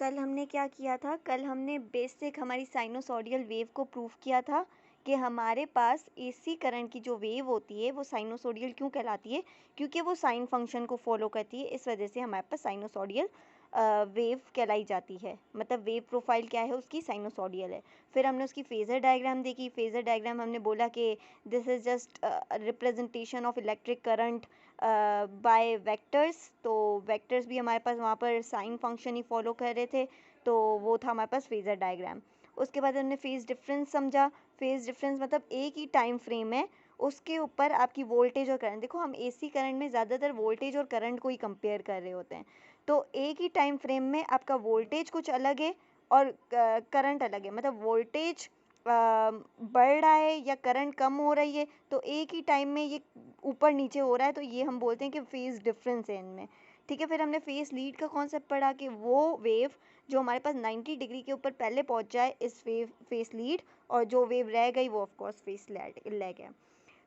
कल हमने क्या किया था? कल हमने बेसिक हमारी साइनोसॉडियल वेव को प्रूव किया था कि हमारे पास एसी करंट की जो वेव होती है वो साइनोसॉडियल क्यों कहलाती है, क्योंकि वो साइन फंक्शन को फॉलो करती है। इस वजह से हमारे पास साइनोसॉडियल वेव कहलाई जाती है। मतलब वेव प्रोफाइल क्या है उसकी, साइनोसॉडियल है। फिर हमने उसकी फेजर डायग्राम देखी। फेजर डायग्राम हमने बोला कि this is just representation of electric current by vectors. तो वेक्टर्स भी हमारे पास वहाँ पर साइन फंक्शन ही फॉलो कर रहे थे, तो वो था हमारे पास फेजर डायग्राम। उसके बाद हमने फेज डिफरेंस समझा। फेज डिफरेंस मतलब एक ही टाइम फ्रेम है, उसके ऊपर आपकी वोल्टेज और करंट। देखो हम एसी करंट में ज़्यादातर वोल्टेज और करंट को ही कंपेयर कर रहे होते हैं। तो एक ही टाइम फ्रेम में आपका वोल्टेज कुछ अलग है और करंट अलग है। मतलब वोल्टेज बढ़ रहा है या करंट कम हो रही है, तो एक ही टाइम में ये ऊपर नीचे हो रहा है, तो ये हम बोलते हैं कि फेज डिफरेंस है इनमें। ठीक है। फिर हमने फेस लीड का कॉन्सेप्ट पढ़ा कि वो वेव जो हमारे पास 90 डिग्री के ऊपर पहले पहुंच जाए इस वेव फेस लीड, और जो वेव रह गई वो ऑफ कोर्स फेस लैग है।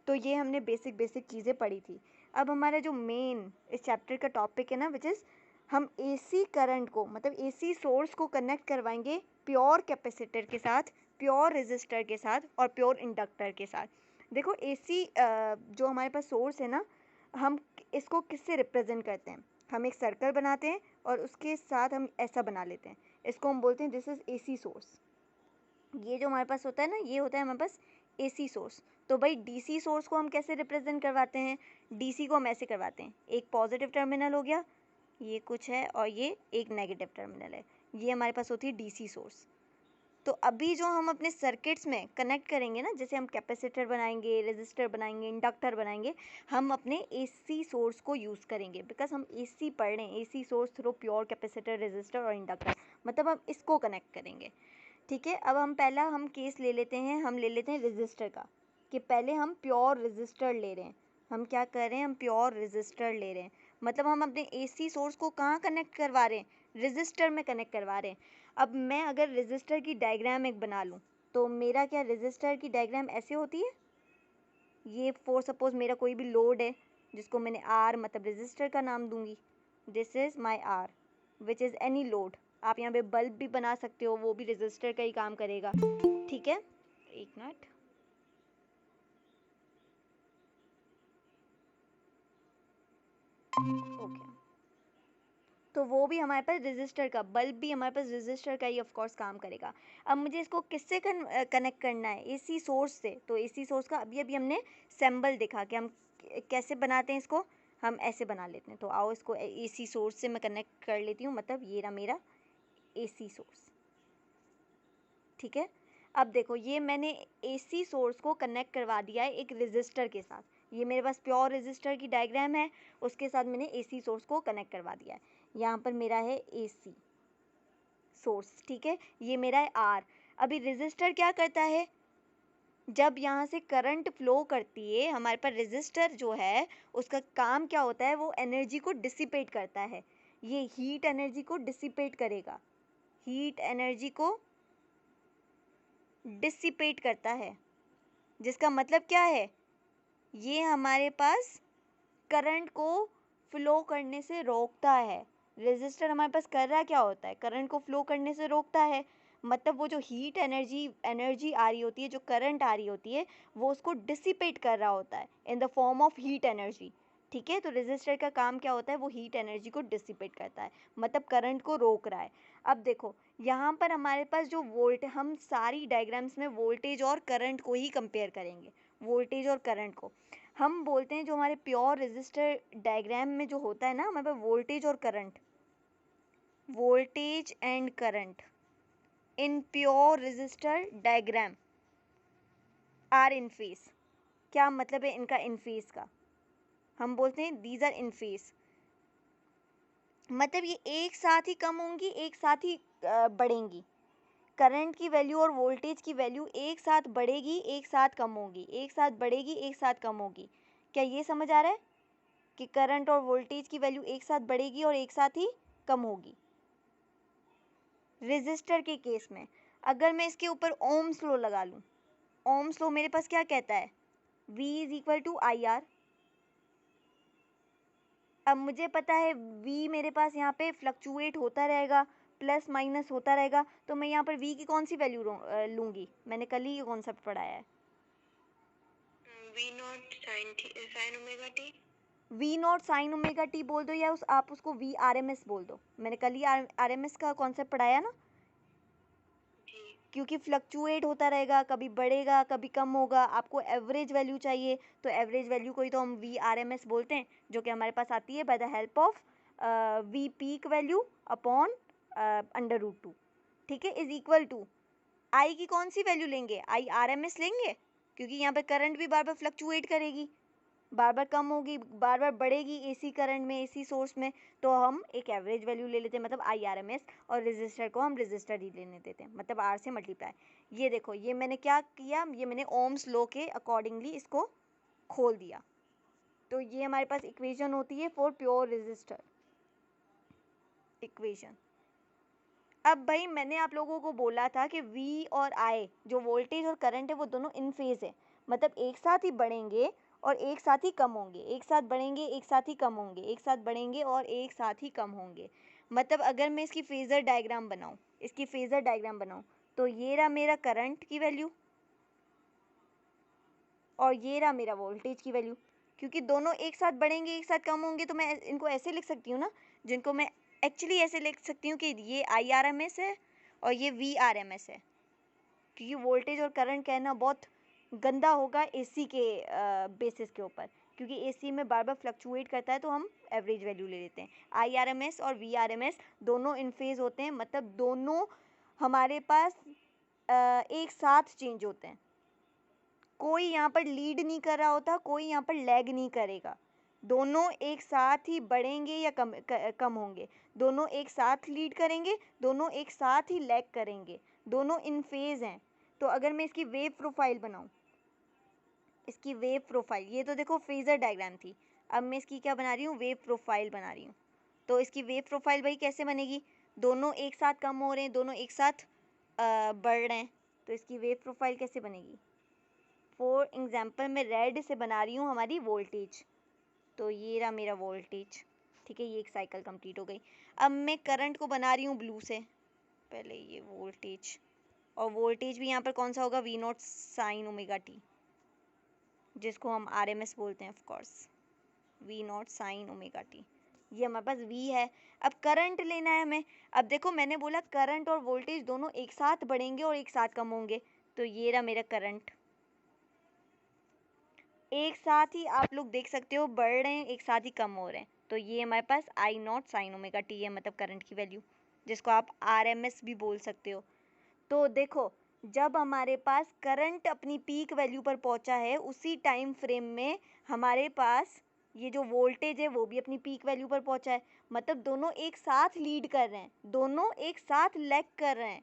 तो ये हमने बेसिक चीज़ें पढ़ी थी। अब हमारा जो मेन इस चैप्टर का टॉपिक है ना, विच इज़ हम एसी करंट को, मतलब एसी सोर्स को कनेक्ट करवाएंगे प्योर कैपेसिटर के साथ, प्योर रेजिस्टर के साथ और प्योर इंडक्टर के साथ। देखो एसी जो हमारे पास सोर्स है ना, हम इसको किससे रिप्रेजेंट करते हैं? हम एक सर्कल बनाते हैं और उसके साथ हम ऐसा बना लेते हैं, इसको हम बोलते हैं दिस इज़ एसी सोर्स। ये जो हमारे पास होता है ना, ये होता है हमारे पास एसी सोर्स। तो भाई डीसी सोर्स को हम कैसे रिप्रेजेंट करवाते हैं? डीसी को हम ऐसे करवाते हैं, एक पॉजिटिव टर्मिनल हो गया, ये कुछ है, और ये एक नेगेटिव टर्मिनल है। ये हमारे पास होती है डीसी सोर्स। तो अभी जो हम अपने सर्किट्स में कनेक्ट करेंगे ना, जैसे हम कैपेसिटर बनाएंगे, रेजिस्टर बनाएंगे, इंडक्टर बनाएंगे, हम अपने एसी सोर्स को यूज़ करेंगे, बिकॉज हम एसी पढ़ रहे हैं, AC source through pure capacitor, resistor और इंडक्टर, मतलब हम इसको कनेक्ट करेंगे। ठीक है। अब हम केस ले लेते हैं, हम ले लेते हैं रेजिस्टर का, कि पहले हम प्योर रेजिस्टर ले रहे हैं। हम क्या कर रहे हैं? हम प्योर रेजिस्टर ले रहे हैं। मतलब हम अपने एसी सोर्स को कहाँ कनेक्ट करवा रहे हैं? रेजिस्टर में कनेक्ट करवा रहे हैं। अब मैं अगर रेजिस्टर की डायग्राम एक बना लूँ, तो मेरा क्या रेजिस्टर की डायग्राम ऐसे होती है। ये फॉर सपोज मेरा कोई भी लोड है जिसको मैंने आर मतलब रेजिस्टर का नाम दूंगी। This is my R which is any load. आप यहाँ पे बल्ब भी बना सकते हो, वो भी रेजिस्टर का ही काम करेगा। ठीक है, एक मिनट। ओके, तो वो भी हमारे पास रेजिस्टर का, बल्ब भी हमारे पास रेजिस्टर का ही ऑफ कोर्स काम करेगा। अब मुझे इसको किससे कनेक्ट करना है? एसी सोर्स से। तो एसी सोर्स का अभी हमने सिंबल देखा कि हम कैसे बनाते हैं इसको, हम ऐसे बना लेते हैं। तो आओ इसको एसी सोर्स से मैं कनेक्ट कर लेती हूँ, मतलब ये रहा मेरा एसी सोर्स। ठीक है। अब देखो ये मैंने एसी सोर्स को कनेक्ट करवा दिया है एक रेजिस्टर के साथ। ये मेरे पास प्योर रेजिस्टर की डायग्राम है, उसके साथ मैंने एसी सोर्स को कनेक्ट करवा दिया है। यहाँ पर मेरा है एसी सोर्स। ठीक है, ये मेरा है आर। अभी रेजिस्टर क्या करता है? जब यहाँ से करंट फ्लो करती है, हमारे पास रेजिस्टर जो है उसका काम क्या होता है? वो एनर्जी को डिसिपेट करता है। ये हीट एनर्जी को डिसिपेट करेगा, हीट एनर्जी को डिसिपेट करता है, जिसका मतलब क्या है? ये हमारे पास करंट को फ्लो करने से रोकता है। रेजिस्टर हमारे पास कर रहा क्या होता है? करंट को फ्लो करने से रोकता है। मतलब वो जो हीट एनर्जी आ रही होती है, जो करंट आ रही होती है, वो उसको डिसिपेट कर रहा होता है in the form of heat energy. ठीक है, तो रेजिस्टर का काम क्या होता है? वो हीट एनर्जी को डिसिपेट करता है, मतलब करंट को रोक रहा है। अब देखो यहाँ पर हमारे पास जो हम सारी डायग्राम्स में वोल्टेज और करंट को ही कंपेयर करेंगे, वोल्टेज और करंट को। हम बोलते हैं जो हमारे प्योर रेजिस्टर डायग्राम में जो होता है ना, हमारे पास वोल्टेज और current, voltage and current in pure resistor diagram are in phase. क्या मतलब है इनका इन फेस का? हम बोलते हैं दीज आर इन फेस, मतलब ये एक साथ ही कम होंगी, एक साथ ही बढ़ेंगी। करंट की वैल्यू और वोल्टेज की वैल्यू एक साथ बढ़ेगी, एक साथ कम होगी, एक साथ बढ़ेगी, एक साथ कम होगी। क्या ये समझ आ रहा है कि करंट और वोल्टेज की वैल्यू एक साथ बढ़ेगी और एक साथ ही कम होगी? रेजिस्टर के केस में अगर मैं इसके ऊपर ओम्स लॉ लगा लूँ, ओम्स लॉ मेरे पास क्या कहता है? V is equal to I R. अब मुझे पता है V मेरे पास यहाँ पे फ्लक्चुएट होता रहेगा, प्लस माइनस होता रहेगा, तो मैं यहाँ पर v की कौन सी वैल्यू लूँगी? मैंने कल ही ये कॉन्सेप्ट पढ़ाया है। v not sine omega T. v not sine omega T बोल दो या आप उसको v आर एम एस बोल दो। मैंने कल ही आर एम एस का कॉन्सेप्ट पढ़ाया ना, क्योंकि फ्लक्चुएट होता रहेगा, कभी बढ़ेगा कभी कम होगा, आपको एवरेज वैल्यू चाहिए, तो एवरेज वैल्यू को ही तो हम वी आर एम एस बोलते हैं, जो कि हमारे पास आती है by the help of V peak value upon under root 2, ठीक है, इज इक्वल टू आई की कौन सी वैल्यू लेंगे? आई आर एम एस लेंगे, क्योंकि यहाँ पे करंट भी बार बार फ्लक्चुएट करेगी, बार बार कम होगी, बार बार बढ़ेगी एसी करंट में, एसी सोर्स में, तो हम एक एवरेज वैल्यू ले लेते हैं, मतलब आई आर एम एस, और रेजिस्टर को हम रेजिस्टर ही लेने देते हैं, मतलब आर से मल्टीप्लाई। ये देखो, ये मैंने क्या किया, ये मैंने ओम्स लॉ के अकॉर्डिंगली इसको खोल दिया, तो ये हमारे पास इक्वेशन होती है फॉर प्योर रेजिस्टर इक्वेशन। अब भाई मैंने आप लोगों को बोला था कि V और I जो वोल्टेज और करंट है वो दोनों इन फेज है, मतलब एक साथ ही बढ़ेंगे और एक साथ ही कम होंगे, एक साथ बढ़ेंगे एक साथ ही कम होंगे, एक साथ बढ़ेंगे और एक साथ ही कम होंगे। मतलब अगर मैं इसकी फेजर डायग्राम बनाऊं, इसकी फेजर डायग्राम बनाऊं, तो ये रहा मेरा करंट की वैल्यू और ये रहा मेरा वोल्टेज की वैल्यू, क्योंकि दोनों एक साथ बढ़ेंगे एक साथ कम होंगे, तो मैं इनको ऐसे लिख सकती हूँ ना, जिनको मैं एक्चुअली ऐसे लिख सकती हूँ कि ये आई आर एम एस है और ये वी आर एम एस है, क्योंकि वोल्टेज और करंट कहना बहुत गंदा होगा एसी के बेसिस के ऊपर, क्योंकि एसी में बार बार फ्लक्चुएट करता है, तो हम एवरेज वैल्यू ले लेते हैं। आई आर एम एस और वी आर एम एस दोनों इन फेज होते हैं, मतलब दोनों हमारे पास एक साथ चेंज होते हैं, कोई यहाँ पर लीड नहीं कर रहा होता, कोई यहाँ पर लैग नहीं करेगा, दोनों एक साथ ही बढ़ेंगे या कम होंगे, दोनों एक साथ लीड करेंगे, दोनों एक साथ ही लैग करेंगे, दोनों इन फेज हैं। तो अगर मैं इसकी वेव प्रोफाइल बनाऊं, इसकी वेव प्रोफाइल, ये तो देखो फेजर डायग्राम थी, अब मैं इसकी क्या बना रही हूँ, वेव प्रोफाइल बना रही हूँ। तो इसकी वेव प्रोफाइल भाई कैसे बनेगी, दोनों एक साथ कम हो रहे हैं, दोनों एक साथ बढ़ रहे हैं, तो इसकी वेव प्रोफाइल कैसे बनेगी? फॉर एग्जाम्पल मैं रेड से बना रही हूँ हमारी वोल्टेज, तो ये रहा मेरा वोल्टेज, ठीक है, ये एक साइकिल कंप्लीट हो गई। अब मैं करंट को बना रही हूँ ब्लू से, पहले ये वोल्टेज, और वोल्टेज भी यहाँ पर कौन सा होगा, V naught sine omega t, जिसको हम आर एम एस बोलते हैं of course, V naught sine omega t, ये हमारे पास V है। अब करंट लेना है हमें, अब देखो मैंने बोला करंट और वोल्टेज दोनों एक साथ बढ़ेंगे और एक साथ कम होंगे, तो ये रहा मेरा करंट, एक साथ ही आप लोग देख सकते हो बढ़ रहे हैं, एक साथ ही कम हो रहे हैं, तो ये हमारे पास आई नॉट साइन ओमेगा टी है, मतलब करंट की वैल्यू, जिसको आप आर एम एस भी बोल सकते हो। तो देखो जब हमारे पास करंट अपनी पीक वैल्यू पर पहुंचा है, उसी टाइम फ्रेम में हमारे पास ये जो वोल्टेज है वो भी अपनी पीक वैल्यू पर पहुंचा है, मतलब दोनों एक साथ लीड कर रहे हैं, दोनों एक साथ लैग कर रहे हैं,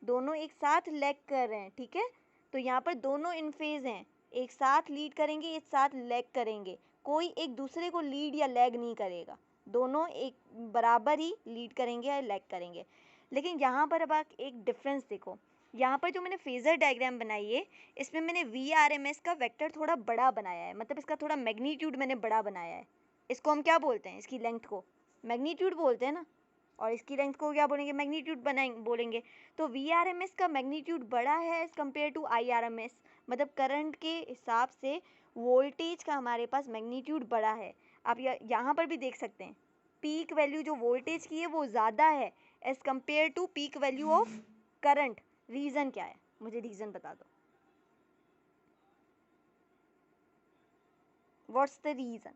दोनों एक साथ लैग कर रहे हैं, ठीक है। तो यहाँ पर दोनों इन फेज हैं, एक साथ लीड करेंगे एक साथ लैग करेंगे, कोई एक दूसरे को लीड या लैग नहीं करेगा, दोनों एक बराबर ही लीड करेंगे या लैग करेंगे। लेकिन यहाँ पर अब आप एक डिफरेंस देखो, यहाँ पर जो मैंने फेजर डायग्राम बनाई है, इसमें मैंने वी आर एम एस का वेक्टर थोड़ा बड़ा बनाया है, मतलब इसका थोड़ा मैग्नीट्यूड मैंने बड़ा बनाया है। इसको हम क्या बोलते हैं, इसकी लेंथ को मैग्नीट्यूड बोलते हैं ना, और इसकी लेंथ को क्या बोलेंगे, मैग्नीट्यूड बनाएंगे बोलेंगे। तो वी आर एम एस का मैग्नीट्यूड बड़ा है as compare to I R M S, मतलब करंट के हिसाब से वोल्टेज का हमारे पास मैग्नीट्यूड बड़ा है। आप यहाँ पर भी देख सकते हैं, पीक वैल्यू जो वोल्टेज की है वो ज़्यादा है as compare to peak value of current. Reason क्या है, मुझे रीज़न बता दो, व्हाट्स द रीज़न?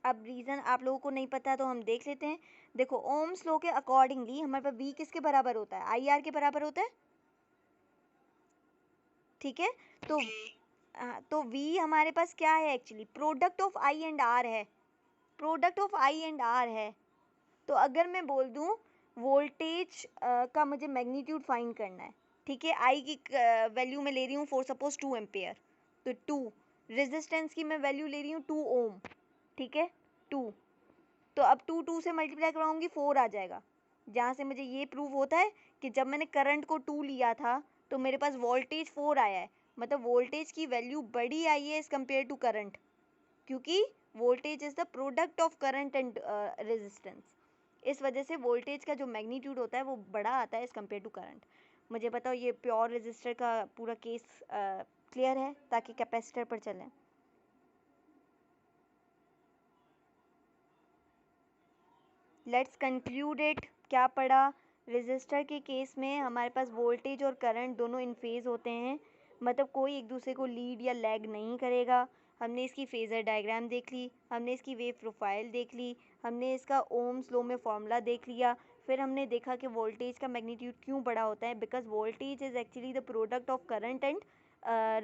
अब रीज़न आप लोगों को नहीं पता तो हम देख लेते हैं। देखो ओम्स लॉ के अकॉर्डिंगली हमारे पास V किसके बराबर होता है, आई आर के बराबर होता है, ठीक है। तो V हमारे पास क्या है, actually product of I and R है, product of I and R है। तो अगर मैं बोल दूं वोल्टेज का मुझे मैग्नीट्यूड फाइंड करना है, ठीक है, I की वैल्यू मैं ले रही हूँ फॉर सपोज 2 एम्पेयर, तो 2, रेजिस्टेंस की मैं वैल्यू ले रही हूँ 2 ओम, ठीक है, 2, तो अब 2 से मल्टीप्लाई कराऊंगी 4 आ जाएगा, जहाँ से मुझे ये प्रूव होता है कि जब मैंने करंट को 2 लिया था तो मेरे पास वोल्टेज 4 आया है, मतलब वोल्टेज की वैल्यू बड़ी आई है एज़ कम्पेयर टू करंट, क्योंकि voltage is the product of current and resistance. इस वजह से वोल्टेज का जो मैग्नीट्यूड होता है वो बड़ा आता है एज कम्पेयर टू करंट। मुझे बताओ ये प्योर रेजिस्टर का पूरा केस क्लियर है, ताकि कैपेसिटर पर चलें। Let's conclude it. क्या पढ़ा? रेजिस्टर के केस में हमारे पास वोल्टेज और करंट दोनों इन फेज होते हैं, मतलब कोई एक दूसरे को लीड या लैग नहीं करेगा। हमने इसकी फेजर डायग्राम देख ली, हमने इसकी वेव प्रोफाइल देख ली, हमने इसका ओम्स लॉ में फॉर्मूला देख लिया, फिर हमने देखा कि वोल्टेज का मैग्नीट्यूड क्यों बड़ा होता है, because voltage is actually the product of current and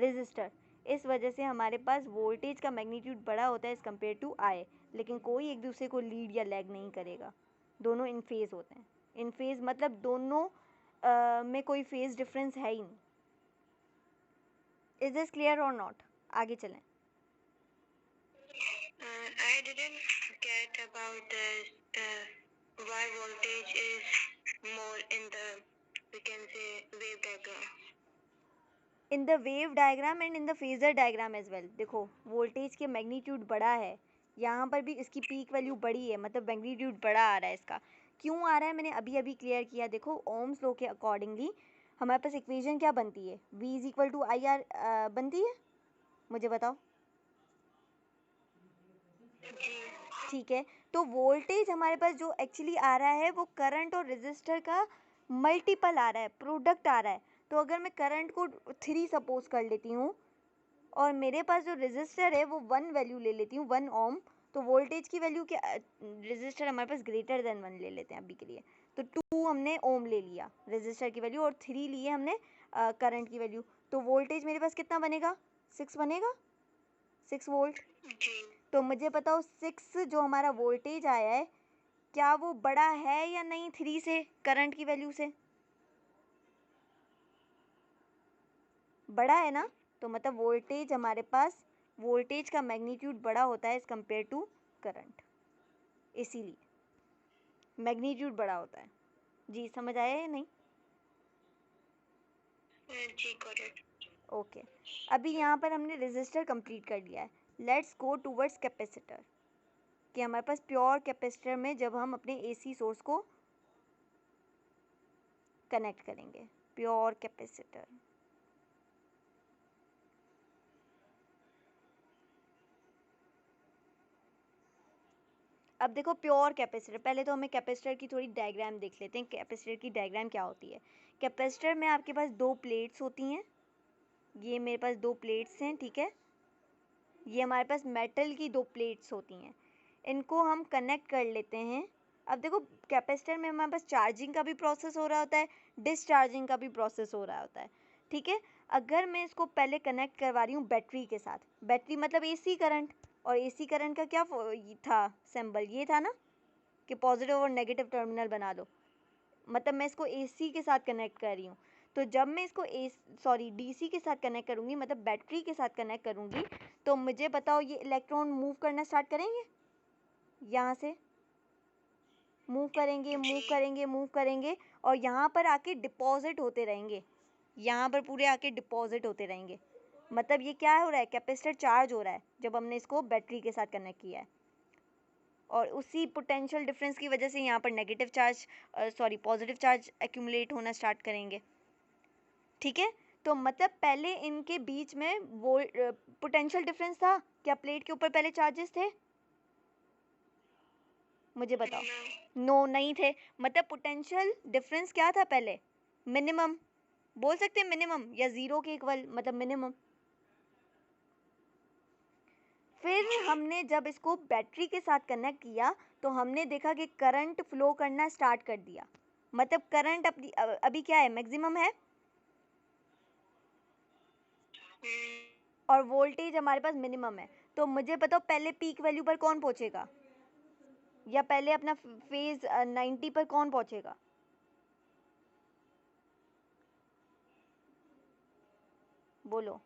resistor. इस वजह से हमारे पास वोल्टेज का मैग्नीट्यूड बड़ा होता है एज़ कम्पेयर टू आई, लेकिन कोई एक दूसरे को लीड या लैग नहीं करेगा, दोनों इन फेज होते हैं। इन फेज मतलब दोनों में कोई फेज डिफरेंस है ही नहीं। इज दिस क्लियर और नॉट? आगे चलें। I didn't get about why voltage is more in the, we can say, wave diagram. In the wave diagram and in the phasor diagram as well. देखो voltage के magnitude बड़ा है, यहाँ पर भी इसकी पीक वैल्यू बड़ी है, मतलब मैग्नीट्यूड बड़ा आ रहा है इसका। क्यों आ रहा है मैंने अभी अभी क्लियर किया। देखो ओम्स लॉ के अकॉर्डिंगली हमारे पास इक्वेशन क्या बनती है, V is equal to I R बनती है, मुझे बताओ। ठीक है, तो वोल्टेज हमारे पास जो एक्चुअली आ रहा है वो करंट और रेजिस्टर का मल्टीपल आ रहा है, प्रोडक्ट आ रहा है। तो अगर मैं करंट को 3 सपोज कर लेती हूँ और मेरे पास जो रेजिस्टर है वो 1 वैल्यू ले लेती हूँ, 1 ओम, तो वोल्टेज की वैल्यू क्या, रेजिस्टर हमारे पास ग्रेटर देन 1 ले लेते हैं अभी के लिए, तो 2 हमने ओम ले लिया रेजिस्टर की वैल्यू और 3 लिए हमने करंट की वैल्यू, तो वोल्टेज मेरे पास कितना बनेगा, 6 बनेगा, 6 वोल्ट। तो मुझे बताओ 6 जो हमारा वोल्टेज आया है क्या वो बड़ा है या नहीं 3 से, करंट की वैल्यू से? बड़ा है ना, तो मतलब वोल्टेज हमारे पास, वोल्टेज का मैग्नीट्यूड बड़ा होता है एज कम्पेयर टू करंट, इसीलिए मैग्नीट्यूड बड़ा होता है। जी समझ आया या नहीं? जी गॉट इट। ओके, अभी यहाँ पर हमने रेजिस्टर कंप्लीट कर लिया है। लेट्स गो टूवर्ड्स कैपेसिटर, कि हमारे पास प्योर कैपेसिटर में जब हम अपने एसी सोर्स को कनेक्ट करेंगे, प्योर कैपेसिटर। अब देखो प्योर कैपेसिटर, पहले तो हमें कैपेसिटर की थोड़ी डायग्राम देख लेते हैं, कैपेसिटर की डायग्राम क्या होती है। कैपेसिटर में आपके पास 2 प्लेट्स होती हैं, ये मेरे पास 2 प्लेट्स हैं, ठीक है, ये हमारे पास मेटल की 2 प्लेट्स होती हैं, इनको हम कनेक्ट कर लेते हैं। अब देखो कैपेसिटर में हमारे पास चार्जिंग का भी प्रोसेस हो रहा होता है, डिस्चार्जिंग का भी प्रोसेस हो रहा होता है, ठीक है। अगर मैं इसको पहले कनेक्ट करवा रही हूँ बैटरी के साथ, बैटरी मतलब एसी करंट, और एसी करंट का क्या था सिंबल, ये था ना कि पॉजिटिव और नेगेटिव टर्मिनल बना दो, मतलब मैं इसको एसी के साथ कनेक्ट कर रही हूँ। तो जब मैं इसको डीसी के साथ कनेक्ट करूँगी, मतलब बैटरी के साथ कनेक्ट करूँगी, तो मुझे बताओ ये इलेक्ट्रॉन मूव करना स्टार्ट करेंगे, यहाँ से मूव करेंगे, मूव करेंगे, मूव करेंगे, और यहाँ पर आके डिपॉजिट होते रहेंगे, यहाँ पर पूरे आके डिपॉजिट होते रहेंगे। मतलब ये क्या हो रहा है, कैपेसिटर चार्ज हो रहा है जब हमने इसको बैटरी के साथ कनेक्ट किया है, और उसी पोटेंशियल डिफरेंस की वजह से यहाँ पर negative charge positive charge accumulate होना स्टार्ट करेंगे, ठीक है। तो मतलब पहले इनके बीच में वो पोटेंशियल डिफरेंस था क्या, प्लेट के ऊपर पहले चार्जेस थे, मुझे बताओ। नो नहीं थे, मतलब पोटेंशियल डिफरेंस क्या था पहले, मिनिमम, बोल सकते हैं मिनिमम, या ज़ीरो के इक्वल, मतलब मिनिमम। फिर हमने जब इसको बैटरी के साथ कनेक्ट किया तो हमने देखा कि करंट फ्लो करना स्टार्ट कर दिया, मतलब करंट अभी क्या है, मैक्सिमम है, और वोल्टेज हमारे पास मिनिमम है। तो मुझे बताओ पहले पीक वैल्यू पर कौन पहुंचेगा, या पहले अपना फेज 90 पर कौन पहुंचेगा, बोलो।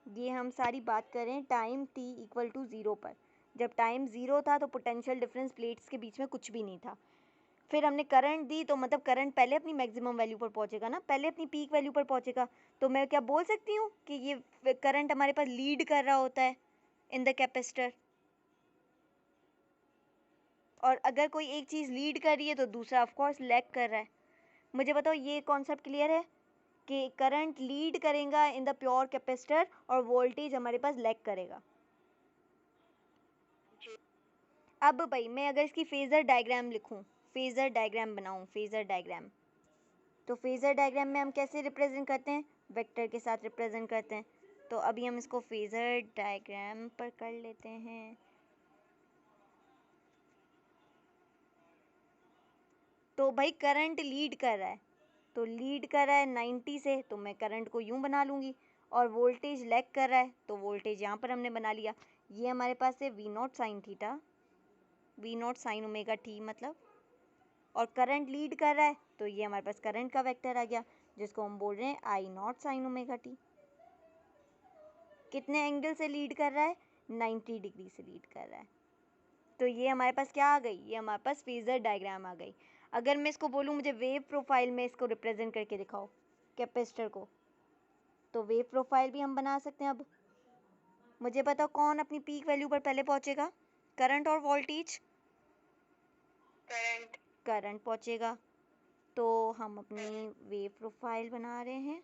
ये हम सारी बात करें टाइम t = 0 पर। जब टाइम 0 था तो पोटेंशियल डिफरेंस प्लेट्स के बीच में कुछ भी नहीं था। फिर हमने करंट दी, तो मतलब करंट पहले अपनी मैक्सिमम वैल्यू पर पहुंचेगा ना, पहले अपनी पीक वैल्यू पर पहुंचेगा। तो मैं क्या बोल सकती हूँ कि ये करंट हमारे पास लीड कर रहा होता है इन द कैपेसिटर। और अगर कोई एक चीज़ लीड कर रही है तो दूसरा ऑफ कोर्स लैग कर रहा है। मुझे बताओ ये कॉन्सेप्ट क्लियर है कि करंट लीड करेगा इन द प्योर कैपेसिटर और वोल्टेज हमारे पास लैग करेगा। अब भाई मैं अगर इसकी फेजर डायग्राम लिखूं, फेजर डायग्राम बनाऊं, फेजर डायग्राम, तो फेजर डायग्राम में हम कैसे रिप्रेजेंट करते हैं? वेक्टर के साथ रिप्रेजेंट करते हैं। तो अभी हम इसको फेजर डायग्राम पर कर लेते हैं। तो भाई करंट लीड कर रहा है, तो लीड कर रहा है 90 से, तो मैं करंट को यूं बना लूँगी। और वोल्टेज लैग कर रहा है, तो वोल्टेज यहाँ पर हमने बना लिया। ये हमारे पास है V naught sine theta, V naught sine omega t मतलब। और करंट लीड कर रहा है, तो ये हमारे पास करंट का वेक्टर आ गया, जिसको हम बोल रहे हैं आई नॉट साइन ओमेगा टी। कितने एंगल से लीड कर रहा है? 90 डिग्री से लीड कर रहा है। तो ये हमारे पास क्या आ गई? ये हमारे पास फेजर डायग्राम आ गई। अगर मैं इसको बोलूँ मुझे वेव प्रोफाइल में इसको रिप्रेजेंट करके दिखाओ कैपेसिटर को, तो वेव प्रोफाइल भी हम बना सकते हैं। अब मुझे बताओ कौन अपनी पीक वैल्यू पर पहले पहुंचेगा? करंट और वोल्टेज? करंट पहुंचेगा। तो हम अपनी वेव प्रोफाइल बना रहे हैं।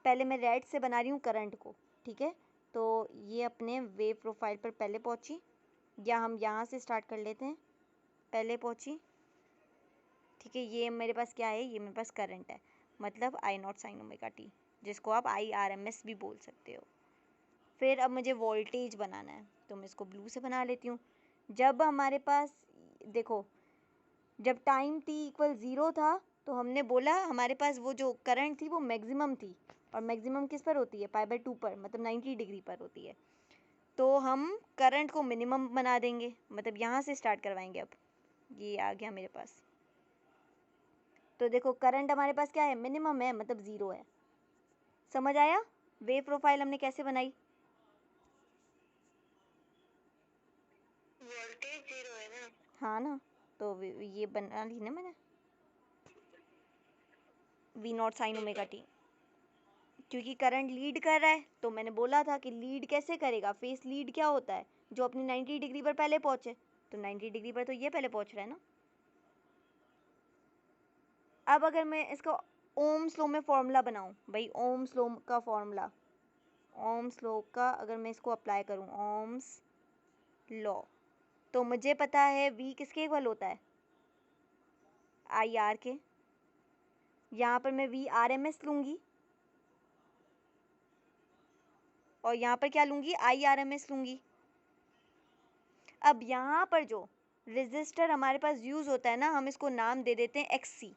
पहले मैं रेड से बना रही हूँ करंट को, ठीक है। तो ये अपने वेव प्रोफाइल पर पहले पहुंची, या हम यहाँ से स्टार्ट कर लेते हैं, पहले पहुंची, ठीक है। ये मेरे पास क्या है? ये मेरे पास करंट है, मतलब आई नॉट साइन ओमेगा टी, जिसको आप IRMS भी बोल सकते हो। फिर अब मुझे वोल्टेज बनाना है, तो मैं इसको ब्लू से बना लेती हूँ। जब हमारे पास देखो, जब टाइम t इक्वल 0 था, तो हमने बोला हमारे पास वो जो करंट थी वो मैक्सिमम थी, और मैक्सिमम किस पर होती है? π/2 पर, मतलब 90 डिग्री पर होती है। तो हम करंट को मिनिमम बना देंगे, मतलब यहाँ से स्टार्ट करवाएंगे। अब ये आ गया मेरे पास। तो देखो करंट हमारे पास क्या है? मिनिमम है, मतलब 0 है। समझ आया वेव प्रोफाइल हमने कैसे बनाई? वोल्टेज 0 है ना? हाँ ना, तो ये बना ली ना मैंने, V naught sine omega t. क्योंकि करंट लीड कर रहा है, तो मैंने बोला था कि लीड कैसे करेगा? फेस लीड क्या होता है? जो अपनी 90 डिग्री पर पहले पहुंचे, तो 90 डिग्री पर तो ये पहले पहुंच रहा है ना। अब अगर मैं इसको ओम्स लॉ में फॉर्मूला बनाऊं, भाई ओम्स लॉ का फॉर्मूला, ओम्स लॉ का अगर मैं इसको अप्लाई करूं, ओम्स लॉ, तो मुझे पता है वी किसके इक्वल होता है? IR के। यहाँ पर मैं VRMS लूँगी, और यहाँ पर क्या लूँगी? IRMS लूँगी। अब यहाँ पर जो रेजिस्टर हमारे पास यूज़ होता है ना, हम इसको नाम दे देते हैं XC।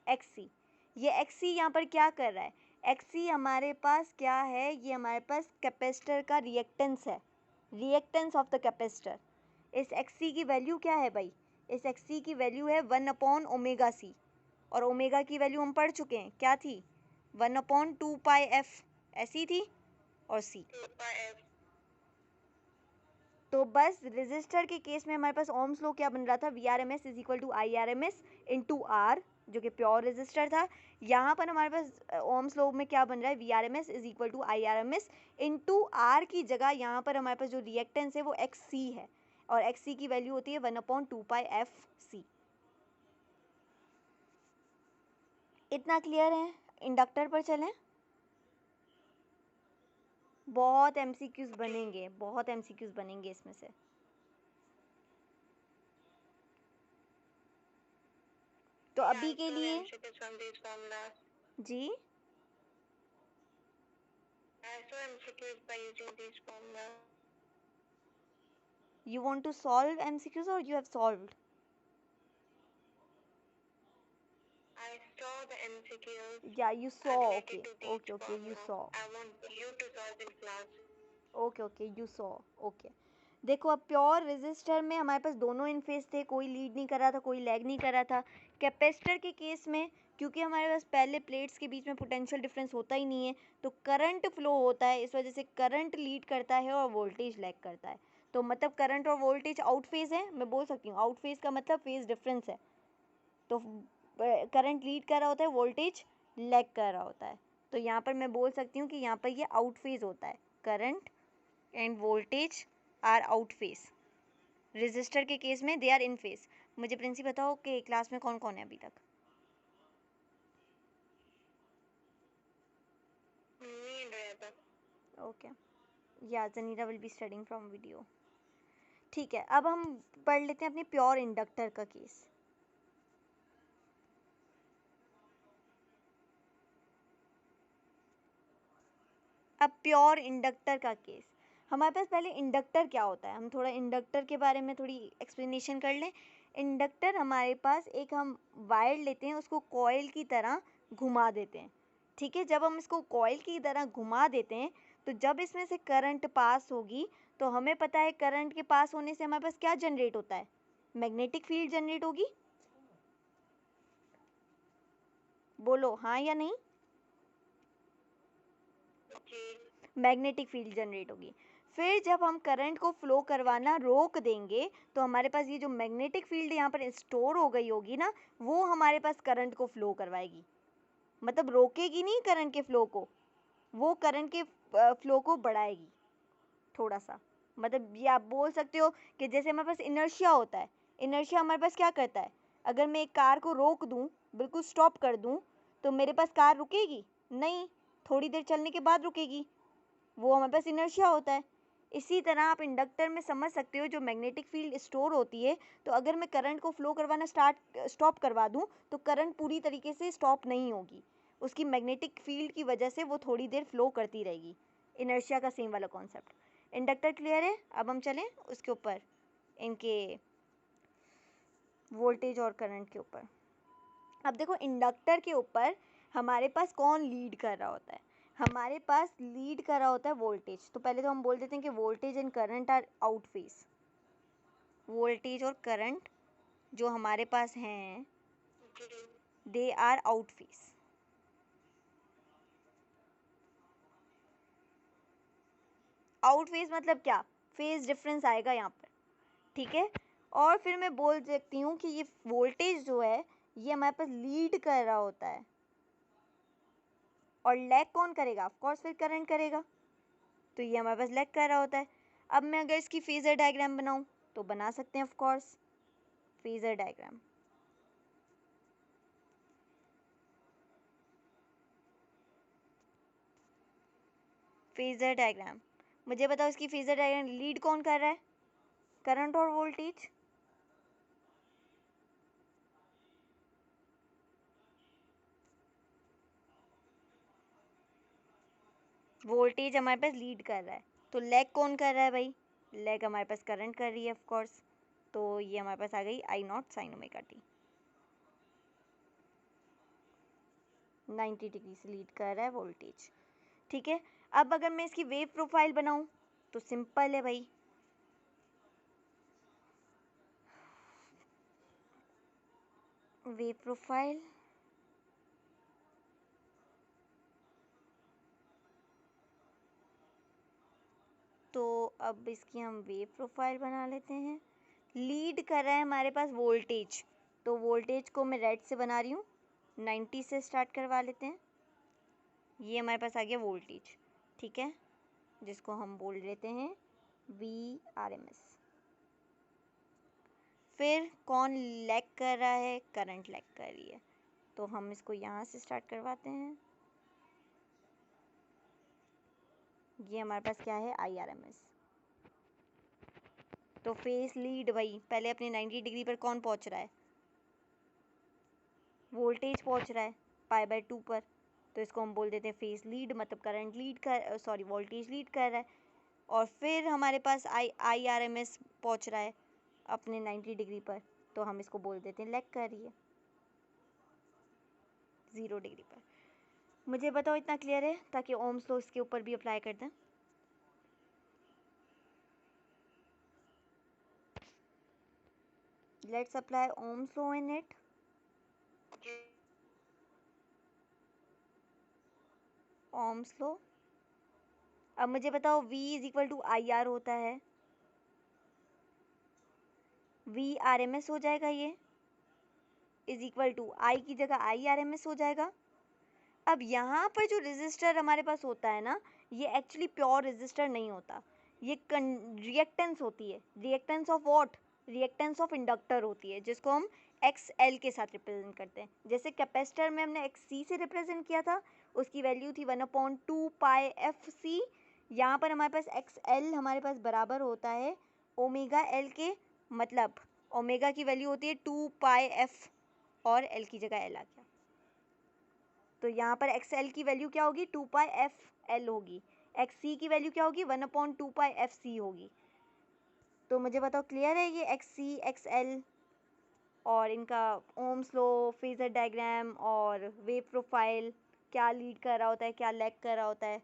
XC, ये XC यहाँ पर क्या कर रहा है? XC हमारे पास क्या है? ये हमारे पास कैपेसिटर का रिएक्टेंस है, रिएक्टेंस ऑफ द कैपेसिटर। इस XC की वैल्यू क्या है भाई? इस XC की वैल्यू है 1/ωc, और ओमेगा की वैल्यू हम पढ़ चुके हैं, क्या थी? 1/2πf, ऐसी थी, और C। तो बस रेजिस्टर के केस में हमारे पास ओम्स लॉ क्या बन रहा था? VRMS is equal to IRMS into R, जो कि प्योर रेजिस्टर था। यहाँ पर हमारे पास ओम्स लॉ में क्या बन रहा है? VRMS is equal to IRMS into R की जगह यहाँ पर हमारे पास जो रिएक्टेंस है वो XC है, और XC की वैल्यू होती है 1/2πfc। इतना क्लियर है? इंडक्टर पर चलें। बहुत MCQs बनेंगे, बहुत MCQs बनेंगे इसमें से। तो अभी के लिए जी, you want to solve MCQs or you have solved? I saw the MCQs. Yeah, you saw. Okay, related to okay, these okay, you formula. saw. I want you to solve in class. Okay okay, you saw. Okay, देखो अब pure resistor में हमारे पास दोनों इन phase थे, कोई lead नहीं कर रहा था, कोई लैग नहीं कर रहा था। कैपेसिटर के केस में क्योंकि हमारे पास पहले प्लेट्स के बीच में पोटेंशियल डिफरेंस होता ही नहीं है, तो करंट फ्लो होता है, इस वजह से करंट लीड करता है और वोल्टेज लैग करता है। तो मतलब करंट और वोल्टेज आउट फेज है, मैं बोल सकती हूँ आउट फेज का मतलब फेज डिफरेंस है। तो करंट लीड कर रहा होता है, वोल्टेज लैग कर रहा होता है। तो यहाँ पर मैं बोल सकती हूँ कि यहाँ पर ये आउट फेज होता है, current and voltage are out phase. Resistor के केस में दे आर इन फेज। मुझे प्रिंसी बताओ कि क्लास में कौन कौन है अभी तक? ओके, या जनीरा will be studying from video. ठीक है, अब हम पढ़ लेते हैं अपने प्योर इंडक्टर का केस। अब प्योर इंडक्टर का केस, हमारे पास पहले इंडक्टर क्या होता है, हम थोड़ा इंडक्टर के बारे में थोड़ी एक्सप्लेनेशन कर लें। इंडक्टर हमारे पास एक हम वायर लेते हैं, उसको कॉइल की तरह घुमा देते हैं। ठीक है, जब हम इसको कॉइल की तरह घुमा देते हैं तो जब इसमें से करंट पास होगी तो हमें पता है करंट के पास होने से हमारे पास क्या जनरेट होता है, मैग्नेटिक फील्ड जनरेट होगी। बोलो हाँ या नहीं? मैग्नेटिक फील्ड जनरेट होगी। फिर जब हम करंट को फ्लो करवाना रोक देंगे तो हमारे पास ये जो मैग्नेटिक फील्ड यहाँ पर स्टोर हो गई होगी ना, वो हमारे पास करंट को फ्लो करवाएगी। मतलब रोकेगी नहीं करंट के फ्लो को, वो करंट के फ्लो को बढ़ाएगी थोड़ा सा। मतलब ये आप बोल सकते हो कि जैसे हमारे पास इनर्शिया होता है, इनर्शिया हमारे पास क्या करता है, अगर मैं एक कार को रोक दूं, बिल्कुल स्टॉप कर दूं, तो मेरे पास कार रुकेगी नहीं, थोड़ी देर चलने के बाद रुकेगी, वो हमारे पास इनर्शिया होता है। इसी तरह आप इंडक्टर में समझ सकते हो, जो मैग्नेटिक फील्ड स्टोर होती है, तो अगर मैं करंट को फ्लो करवाना स्टॉप करवा दूं तो करंट पूरी तरीके से स्टॉप नहीं होगी, उसकी मैग्नेटिक फील्ड की वजह से वो थोड़ी देर फ्लो करती रहेगी। इनर्शिया का सेम वाला कॉन्सेप्ट। इंडक्टर क्लियर है? अब हम चलें उसके ऊपर, इनके वोल्टेज और करंट के ऊपर। अब देखो इंडक्टर के ऊपर हमारे पास कौन लीड कर रहा होता है, हमारे पास लीड कर रहा होता है वोल्टेज। तो पहले तो हम बोल देते हैं कि voltage and current are out phase. Voltage और करंट जो हमारे पास हैं they are out phase. Out phase मतलब क्या, फेज डिफरेंस आएगा यहाँ पर। ठीक है, और फिर मैं बोल सकती हूँ कि ये वोल्टेज जो है ये हमारे पास लीड कर रहा होता है, और लैग कौन करेगा, ऑफ कोर्स फिर करंट करेगा। तो ये हमारे पास लैग कर रहा होता है। अब मैं अगर इसकी फेजर डायग्राम बनाऊं तो बना सकते हैं of course. Phasor diagram, phasor diagram, मुझे बताओ इसकी फेजर डायग्राम लीड कौन कर रहा है, करंट और वोल्टेज? वोल्टेज हमारे पास लीड कर रहा है, तो लैग कौन कर रहा है भाई, लैग हमारे पास करंट कर रही है ऑफ कोर्स। तो ये हमारे पास आ गई I naught sine omega t. 90 degree से लीड कर रहा है वोल्टेज। ठीक है, अब अगर मैं इसकी वेव प्रोफाइल बनाऊं तो सिंपल है भाई, वेव प्रोफाइल तो अब इसकी हम वेव प्रोफाइल बना लेते हैं। लीड कर रहा है हमारे पास वोल्टेज, तो वोल्टेज को मैं रेड से बना रही हूँ, 90 से स्टार्ट करवा लेते हैं। ये हमारे पास आ गया वोल्टेज, ठीक है, जिसको हम बोल देते हैं VRMS। फिर कौन लैग कर रहा है, करंट लैग कर रही है, तो हम इसको यहाँ से स्टार्ट करवाते हैं। ये हमारे पास क्या है, IRMS। तो फेस लीड भाई, पहले अपने 90 डिग्री पर कौन पहुँच रहा है, वोल्टेज पहुँच रहा है π/2 पर, तो इसको हम बोल देते हैं फेस लीड, मतलब करंट लीड कर सॉरी वोल्टेज लीड कर रहा है। और फिर हमारे पास IRMS पहुँच रहा है अपने 90 डिग्री पर, तो हम इसको बोल देते हैं लैग कर रही है 0 डिग्री पर। मुझे बताओ इतना क्लियर है, ताकि ओम्स लॉ इसके ऊपर भी अप्लाई कर दें। Let's apply Ohm's law in it. Ohm's law, अब मुझे बताओ V is equal to IR होता है, VRMS हो जाएगा ये, इज इक्वल टू आई की जगह आई आर एम एस हो जाएगा। अब यहाँ पर जो रेजिस्टर हमारे पास होता है ना, ये एक्चुअली प्योर रेजिस्टर नहीं होता, ये रिएक्टेंस होती है। Reactance of what? Reactance of inductor होती है, जिसको हम एक्स एल के साथ रिप्रेजेंट करते हैं। जैसे कैपेसिटर में हमने एक्स सी से रिप्रेजेंट किया था, उसकी वैल्यू थी 1/2 पाई एफ सी। यहाँ पर हमारे पास एक्स एल हमारे पास बराबर होता है ओमेगा एल के, मतलब ओमेगा की वैल्यू होती है 2 पाई एफ और एल की जगह एल आ गया। तो यहाँ पर एक्स एल की वैल्यू क्या होगी? 2 पाई एफ एल होगी। एक्स सी की वैल्यू क्या होगी? 1/2 पाई एफ सी होगी। तो मुझे बताओ, क्लियर है ये एक्स सी एक्स एल और इनका ओम्स लॉ, फेजर डायग्राम और वेव प्रोफाइल क्या लीड कर रहा होता है, क्या लैग कर रहा होता है?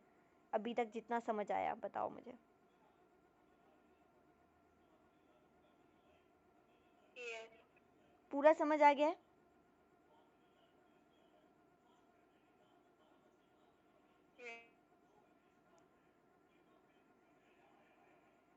अभी तक जितना समझ आया बताओ मुझे। Yes. पूरा समझ आ गया है?